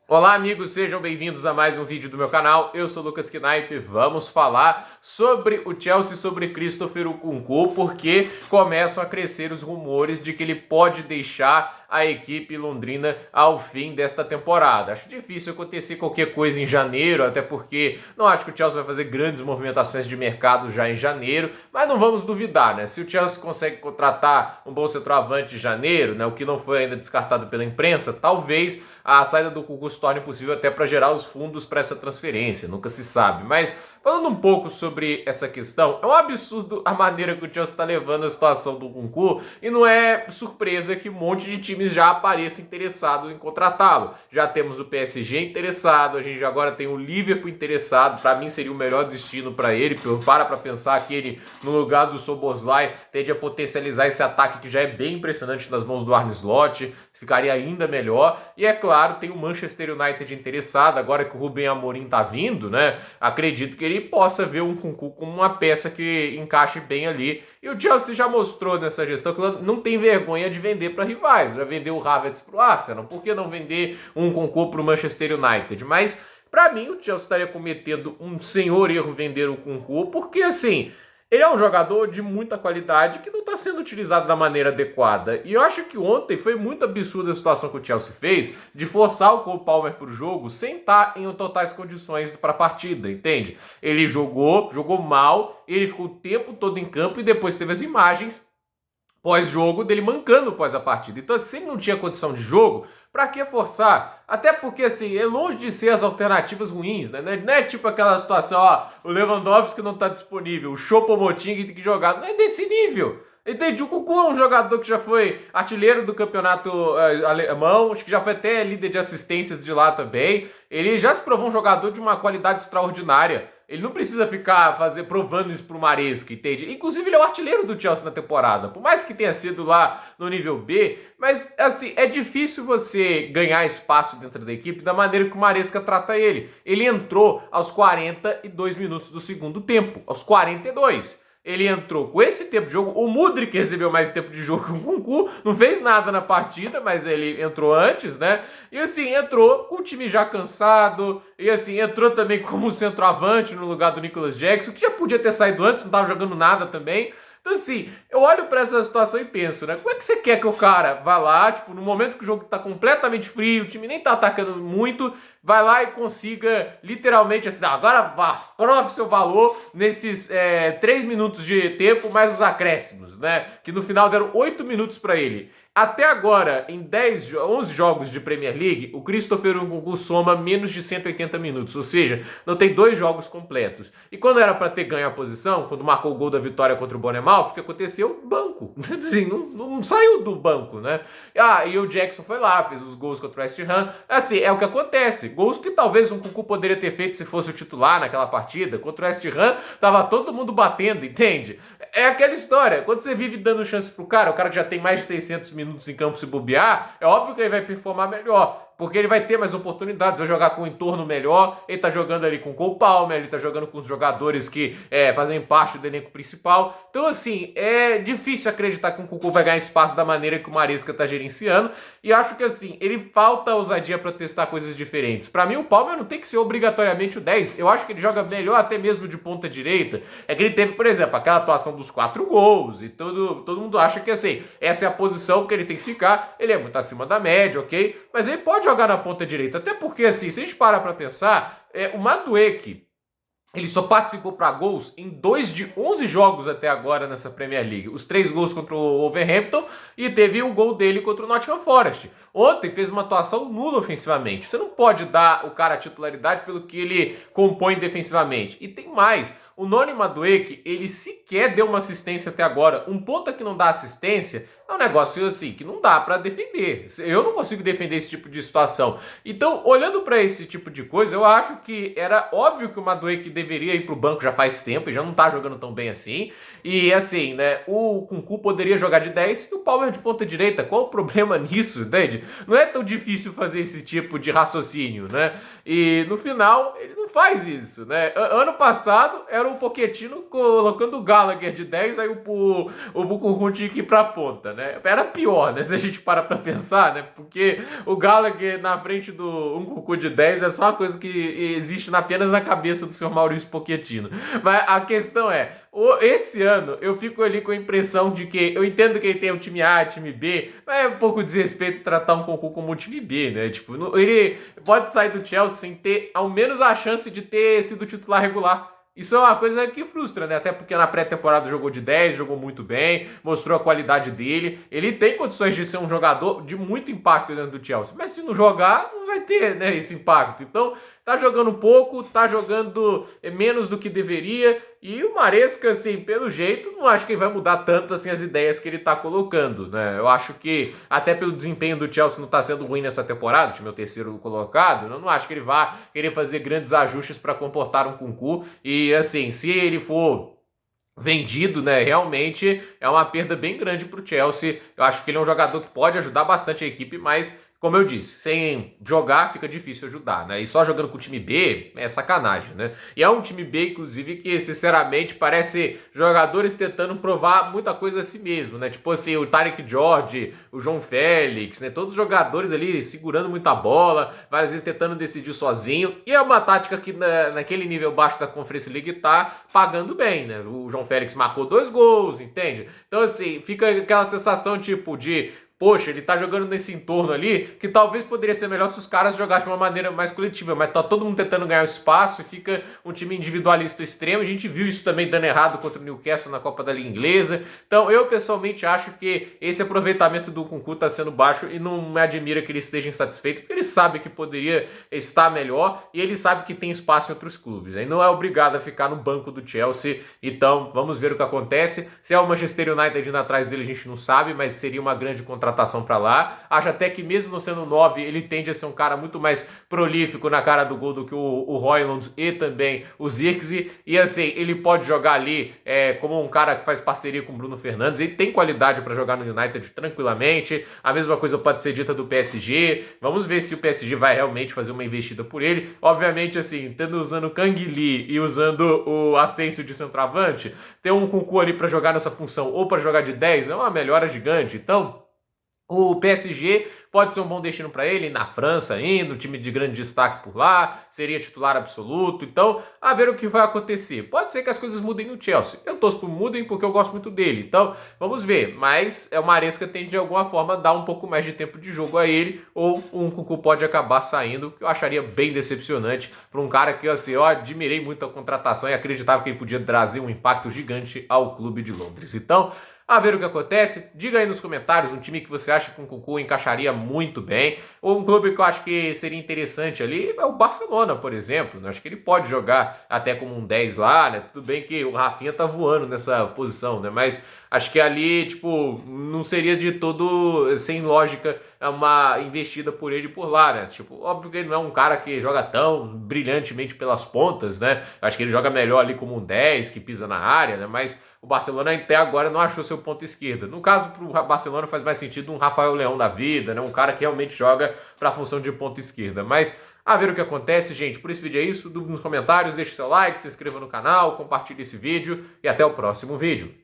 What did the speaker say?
Olá amigos, sejam bem-vindos a mais um vídeo do meu canal. Eu sou Lucas Knipe. Vamos falar sobre o Chelsea, sobre Christopher Nkunku, porque começam a crescer os rumores de que ele pode deixar a equipe londrina ao fim desta temporada. Acho difícil acontecer qualquer coisa em janeiro, até porque não acho que o Chelsea vai fazer grandes movimentações de mercado já em janeiro, mas não vamos duvidar, né? Se o Chelsea consegue contratar um bom centroavante em janeiro, né, o que não foi ainda descartado pela imprensa, talvez a saída do Nkunku se torne possível até para gerar os fundos para essa transferência, nunca se sabe. Mas falando um pouco sobre essa questão, é um absurdo a maneira que o Chelsea está levando a situação do Nkunku e não é surpresa que um monte de times já apareça interessado em contratá-lo. Já temos o PSG interessado, a gente agora tem o Liverpool interessado, para mim seria o melhor destino para ele, para pensar que ele, no lugar do Szoboszlai, tende a potencializar esse ataque que já é bem impressionante nas mãos do Arne Slot, ficaria ainda melhor. E é claro, tem o Manchester United interessado, agora que o Rubem Amorim tá vindo, né? Acredito que ele possa ver um Nkunku como uma peça que encaixe bem ali. E o Chelsea já mostrou nessa gestão que não tem vergonha de vender para rivais. Já vendeu o Havertz pro Arsenal, por que não vender um Nkunku pro Manchester United? Mas para mim o Chelsea estaria cometendo um senhor erro vender o Nkunku, porque assim, ele é um jogador de muita qualidade que não está sendo utilizado da maneira adequada. E eu acho que ontem foi muito absurda a situação que o Chelsea fez de forçar o Cole Palmer para o jogo sem estar em totais condições para a partida, entende? Ele jogou mal, ele ficou o tempo todo em campo e depois teve as imagens pós-jogo dele mancando pós a partida. Então, se ele não tinha condição de jogo, pra que forçar? Até porque, assim, é longe de ser as alternativas ruins, né? Não é tipo aquela situação, ó, o Lewandowski não tá disponível, o Choupo-Moting tem que jogar. Não é desse nível. Entende? O Cucu é um jogador que já foi artilheiro do campeonato alemão, acho que já foi até líder de assistências de lá também. Ele já se provou um jogador de uma qualidade extraordinária. Ele não precisa ficar provando isso pro Maresca, entende? Inclusive, ele é o artilheiro do Chelsea na temporada. Por mais que tenha sido lá no nível B, mas, assim, é difícil você ganhar espaço dentro da equipe da maneira que o Maresca trata ele. Ele entrou aos 42 minutos do segundo tempo. Aos 42. Ele entrou com esse tempo de jogo. O Mudryk recebeu mais tempo de jogo que o Nkunku. Não fez nada na partida, mas ele entrou antes, né? E assim, entrou com o time já cansado. E assim, entrou também como centroavante no lugar do Nicholas Jackson, que já podia ter saído antes, não estava jogando nada também. Então, assim, eu olho para essa situação e penso, né? Como é que você quer que o cara vá lá, tipo, no momento que o jogo tá completamente frio, o time nem tá atacando muito, vai lá e consiga, literalmente, assim, agora prove seu valor nesses 3 minutos de tempo, mais os acréscimos, né? Que no final deram 8 minutos para ele. Até agora, em 11 jogos de Premier League, o Christopher Nkunku soma menos de 180 minutos, ou seja, não tem 2 jogos completos. E quando era para ter ganho a posição, quando marcou o gol da vitória contra o Bournemouth, o que aconteceu? Banco. Assim, não saiu do banco, né? E o Jackson foi lá, fez os gols contra o West Ham. Assim, é o que acontece. Gols que talvez o Nkunku poderia ter feito se fosse o titular naquela partida. Contra o West Ham, tava todo mundo batendo, entende? É aquela história. Quando você vive dando chance pro cara, o cara que já tem mais de 600 minutos em campo se bobear, é óbvio que ele vai performar melhor. Porque ele vai ter mais oportunidades, vai jogar com um entorno melhor. Ele tá jogando ali com o Cole Palmer, ele tá jogando com os jogadores que fazem parte do elenco principal. Então, assim, é difícil acreditar que o Nkunku vai ganhar espaço da maneira que o Maresca tá gerenciando. E acho que, assim, ele falta ousadia para testar coisas diferentes. Para mim, o Palmer não tem que ser obrigatoriamente o 10. Eu acho que ele joga melhor até mesmo de ponta direita. É que ele teve, por exemplo, aquela atuação dos 4 gols. E todo mundo acha que, assim, essa é a posição que ele tem que ficar. Ele é muito acima da média, ok? Mas ele pode jogar na ponta direita. Até porque, assim, se a gente parar pra pensar, o Madueke, ele só participou para gols em 2 de 11 jogos até agora nessa Premier League. Os 3 gols contra o Wolverhampton e teve o gol dele contra o Nottingham Forest. Ontem fez uma atuação nula ofensivamente. Você não pode dar o cara a titularidade pelo que ele compõe defensivamente. E tem mais. O Noni Madueke, ele sequer deu uma assistência até agora. Um ponta que não dá assistência é um negócio assim que não dá para defender. Eu não consigo defender esse tipo de situação. Então, olhando para esse tipo de coisa, eu acho que era óbvio que o Madueke deveria ir pro banco já faz tempo e já não tá jogando tão bem assim. E assim, né, o Nkunku poderia jogar de 10 e o Palmer de ponta direita. Qual o problema nisso, entende? Não é tão difícil fazer esse tipo de raciocínio, né? E no final, ele não faz isso, né? Ano passado é era o Pochettino colocando o Gallagher de 10, aí o Nkunku tinha que ir pra ponta, né? Era pior, né? Se a gente para pra pensar, né? Porque o Gallagher na frente do Nkunku de 10 é só uma coisa que existe apenas na cabeça do senhor Maurício Pochettino. Mas a questão é, esse ano eu fico ali com a impressão de que, eu entendo que ele tem o time A, time B, mas é um pouco de desrespeito tratar um Nkunku como um time B, né? Tipo, ele pode sair do Chelsea sem ter ao menos a chance de ter sido titular regular. Isso é uma coisa que frustra, né? Até porque na pré-temporada jogou de 10, jogou muito bem, mostrou a qualidade dele. Ele tem condições de ser um jogador de muito impacto dentro do Chelsea. Mas se não jogar, não vai ter, né, esse impacto. Então, tá jogando pouco, tá jogando menos do que deveria. E o Maresca, assim, pelo jeito, não acho que ele vai mudar tanto assim as ideias que ele tá colocando, né? Eu acho que, até pelo desempenho do Chelsea não tá sendo ruim nessa temporada, o time é o terceiro colocado, eu não acho que ele vá querer fazer grandes ajustes para comportar um Nkunku. E, assim, se ele for vendido, né, realmente é uma perda bem grande pro Chelsea. Eu acho que ele é um jogador que pode ajudar bastante a equipe, mas como eu disse, sem jogar fica difícil ajudar, né? E só jogando com o time B é sacanagem, né? E é um time B, inclusive, que sinceramente parece jogadores tentando provar muita coisa a si mesmo, né? Tipo assim, o Tarek George, o João Félix, né? Todos os jogadores ali segurando muita bola, várias vezes tentando decidir sozinho. E é uma tática que naquele nível baixo da Conference League tá pagando bem, né? O João Félix marcou 2 gols, entende? Então assim, fica aquela sensação tipo de poxa, ele tá jogando nesse entorno ali, que talvez poderia ser melhor se os caras jogassem de uma maneira mais coletiva, mas tá todo mundo tentando ganhar espaço e fica um time individualista extremo. A gente viu isso também dando errado contra o Newcastle na Copa da Liga Inglesa. Então eu pessoalmente acho que esse aproveitamento do Nkunku tá sendo baixo e não me admira que ele esteja insatisfeito, porque ele sabe que poderia estar melhor e ele sabe que tem espaço em outros clubes. Ele não é obrigado a ficar no banco do Chelsea. Então vamos ver o que acontece. Se é o Manchester United indo atrás dele, a gente não sabe, mas seria uma grande contratação para lá. Acho até que mesmo não sendo 9, ele tende a ser um cara muito mais prolífico na cara do gol do que o Højlund e também o Zirkzee. E assim, ele pode jogar ali como um cara que faz parceria com o Bruno Fernandes. Ele tem qualidade para jogar no United tranquilamente. A mesma coisa pode ser dita do PSG. Vamos ver se o PSG vai realmente fazer uma investida por ele. Obviamente, assim, usando o Kang Lee e usando o Asensio de centroavante, ter um Nkunku ali para jogar nessa função ou para jogar de 10 é uma melhora gigante. Então, o PSG pode ser um bom destino para ele, na França ainda, um time de grande destaque por lá, seria titular absoluto. Então, a ver o que vai acontecer. Pode ser que as coisas mudem no Chelsea. Eu torço por mudem porque eu gosto muito dele. Então, vamos ver. Mas o Maresca tem de alguma forma dar um pouco mais de tempo de jogo a ele, ou o Nkunku pode acabar saindo, que eu acharia bem decepcionante para um cara que assim, eu admirei muito a contratação e acreditava que ele podia trazer um impacto gigante ao clube de Londres. Então, a ver o que acontece, diga aí nos comentários um time que você acha que o Nkunku encaixaria muito bem, ou um clube que eu acho que seria interessante ali, é o Barcelona, por exemplo, né? Acho que ele pode jogar até como um 10 lá, né? Tudo bem que o Rafinha tá voando nessa posição, né? Mas acho que ali, tipo, não seria de todo sem lógica uma investida por ele por lá, né? Tipo, óbvio que ele não é um cara que joga tão brilhantemente pelas pontas, né? Acho que ele joga melhor ali como um 10, que pisa na área, né? Mas o Barcelona até agora não achou seu ponto esquerda. No caso, para o Barcelona faz mais sentido um Rafael Leão da vida, né? Um cara que realmente joga para a função de ponta esquerda. Mas a ver o que acontece, gente. Por esse vídeo é isso. Nos comentários, deixe seu like, se inscreva no canal, compartilhe esse vídeo e até o próximo vídeo.